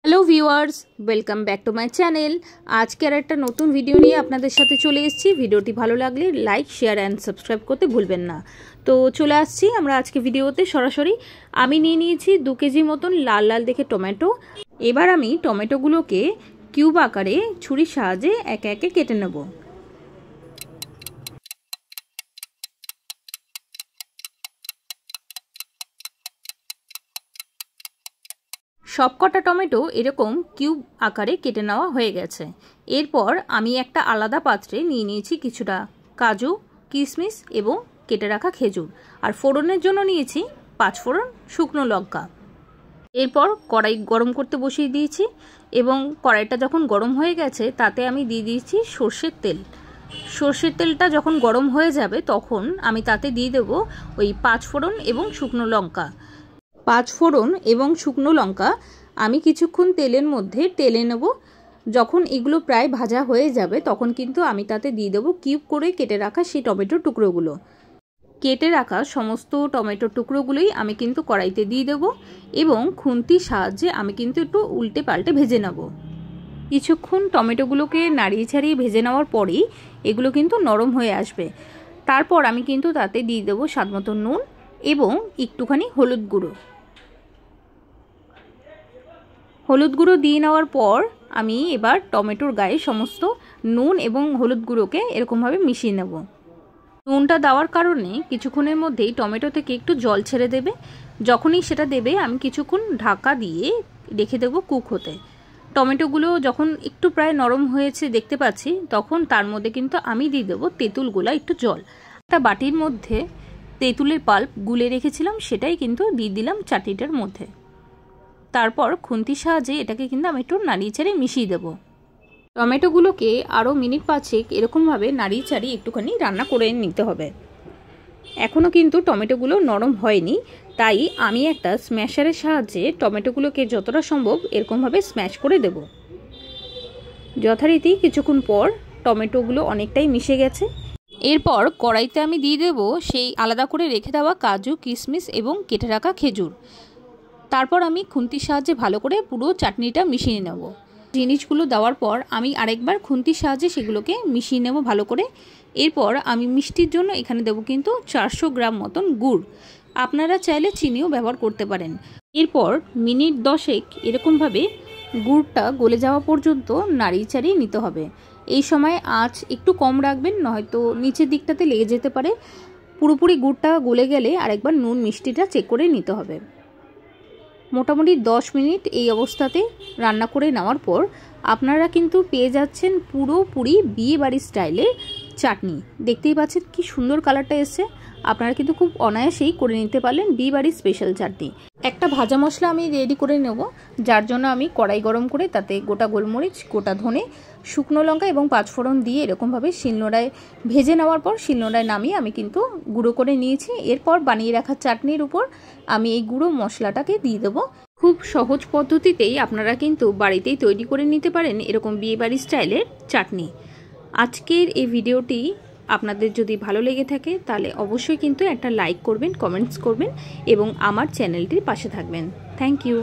Hello viewers, welcome back to my channel. আজকে আর একটা নতুন ভিডিও নিয়ে আপনাদের সাথে চলে এসেছি। ভিডিওটি ভালো লাগলে লাইক, শেয়ার অ্যান্ড সাবস্ক্রাইব করতে ভুলবেন না। তো চলে আসছি আমরা আজকে ভিডিওতে সরাসরি। আমি নিয়ে নিয়েছি 2 কেজি মতন লাল লাল দেখে টমেটো। এবার আমি টমেটোগুলোকে কিউব আকারে ছুরির সাহায্যে একে একে কেটে নেব। সবকটা টমেটো এরকম কিউব আকারে কেটে নেওয়া হয়ে গেছে। এরপর আমি একটা আলাদা পাত্রে নিয়ে নিয়েছি কিছুটা কাজু, কিশমিশ এবং কেটে রাখা খেজুর। আর ফোড়নের জন্য নিয়েছি 5 ফোড়ন, শুকনো লঙ্কা। এরপর কড়াই গরম করতে বসিয়ে দিয়েছি এবং কড়াইটা যখন গরম হয়ে গেছে তাতে আমি দিয়ে দিয়েছি সর্ষের তেল। সর্ষের তেলটা যখন গরম হয়ে যাবে তখন আমি তাতে দিয়ে দেব ওই 5 ফোড়ন এবং শুকনো লঙ্কা। 5 ফোড়ন এবং শুকনো লঙ্কা আমি কিছুক্ষণ তেলের মধ্যে তেলে নেব। যখন এগুলো প্রায় ভাজা হয়ে যাবে তখন কিন্তু আমি তাতে দিয়ে দেবো কিউব করে কেটে রাখা সেই টমেটোর টুকরোগুলো। কেটে রাখা সমস্ত টমেটোর টুকরোগুলোই আমি কিন্তু কড়াইতে দিয়ে দেবো এবং খুন্তির সাহায্যে আমি কিন্তু একটু উল্টে পাল্টে ভেজে নেব। কিছুক্ষণ টমেটোগুলোকে নাড়িয়ে ছাড়িয়ে ভেজে নেওয়ার পরেই এগুলো কিন্তু নরম হয়ে আসবে। তারপর আমি কিন্তু তাতে দিয়ে দেবো স্বাদমতো নুন এবং একটুখানি হলুদ গুঁড়ো। হলুদ গুঁড়ো দিয়ে নেওয়ার পর আমি এবার টমেটোর গায়ে সমস্ত নুন এবং হলুদ গুঁড়োকে এরকমভাবে মিশিয়ে নেব। নুনটা দেওয়ার কারণে কিছুক্ষণের মধ্যেই টমেটো থেকে একটু জল ছেড়ে দেবে। যখনই সেটা দেবে আমি কিছুক্ষণ ঢাকা দিয়ে রেখে দেবো কুক হতে। টমেটোগুলো যখন একটু প্রায় নরম হয়েছে দেখতে পাচ্ছি তখন তার মধ্যে কিন্তু আমি দিয়ে দেবো তেঁতুল গোলা একটু জল। একটা বাটির মধ্যে তেঁতুলের পাল্প গুলে রেখেছিলাম সেটাই কিন্তু দিয়ে দিলাম চাটনিটার মধ্যে। তারপর খুন্তির সাহায্যে এটাকে কিন্তু আমি একটু নাড়িয়ে চাড়িয়ে মিশিয়ে দেবো। টমেটোগুলোকে আরও মিনিট 5 এরকমভাবে নাড়িয়ে চাড়িয়ে একটুখানি রান্না করে নিতে হবে। এখনও কিন্তু টমেটোগুলো নরম হয়নি, তাই আমি একটা স্ম্যাশারের সাহায্যে টমেটোগুলোকে যতটা সম্ভব এরকমভাবে স্ম্যাশ করে দেব। যথারীতি কিছুক্ষণ পর টমেটোগুলো অনেকটাই মিশে গেছে। এরপর কড়াইতে আমি দিয়ে দেব সেই আলাদা করে রেখে দেওয়া কাজু, কিশমিশ এবং কেটে রাখা খেজুর। তারপর আমি খুন্তির সাহায্যে ভালো করে পুরো চাটনিটা মিশিয়ে নেব। জিনিসগুলো দেওয়ার পর আমি আরেকবার খুন্তির সাহায্যে সেগুলোকে মিশিয়ে নেব ভালো করে। এরপর আমি মিষ্টির জন্য এখানে দেবো কিন্তু 400 গ্রাম মতন গুড়। আপনারা চাইলে চিনিও ব্যবহার করতে পারেন। এরপর মিনিট 10 এরকমভাবে গুড়টা গলে যাওয়া পর্যন্ত নাড়িয়ে চাড়িয়ে নিতে হবে। এই সময় আঁচ একটু কম রাখবেন, নয়তো নিচের দিকটাতে লেগে যেতে পারে। পুরোপুরি গুড়টা গলে গেলে আরেকবার নুন মিষ্টিটা চেক করে নিতে হবে। মোটামুটি 10 মিনিট এই অবস্থাতে রান্না করে নেওয়ার পর আপনারা কিন্তু পেয়ে যাচ্ছেন পুরোপুরি বিয়ে বাড়ির স্টাইলের চাটনি। দেখতেই পাচ্ছেন কি সুন্দর কালারটা এসছে। আপনারা কিন্তু খুব অনায়াসেই করে নিতে পারলেন বিয়ে বাড়ির স্পেশাল চাটনি। একটা ভাজা মশলা আমি রেডি করে নেব, যার জন্য আমি কড়াই গরম করে তাতে গোটা গোলমরিচ, গোটা ধনে, শুকনো লঙ্কা এবং 5 ফোড়ন দিয়ে এরকমভাবে শিলনোড়ায় ভেজে নেওয়ার পর শিলনোড়ায় নামিয়ে আমি কিন্তু গুঁড়ো করে নিয়েছি। এরপর বানিয়ে রাখা চাটনির উপর আমি এই গুঁড়ো মশলাটাকে দিয়ে দেবো। খুব সহজ পদ্ধতিতেই আপনারা কিন্তু বাড়িতেই তৈরি করে নিতে পারেন এরকম বিয়েবাড়ি স্টাইলের চাটনি। আজকের এই ভিডিওটি আপনাদের যদি ভালো লেগে থাকে তাহলে অবশ্যই কিন্তু একটা লাইক করবেন, কমেন্টস করবেন এবং আমার চ্যানেলটির পাশে থাকবেন। Thank you.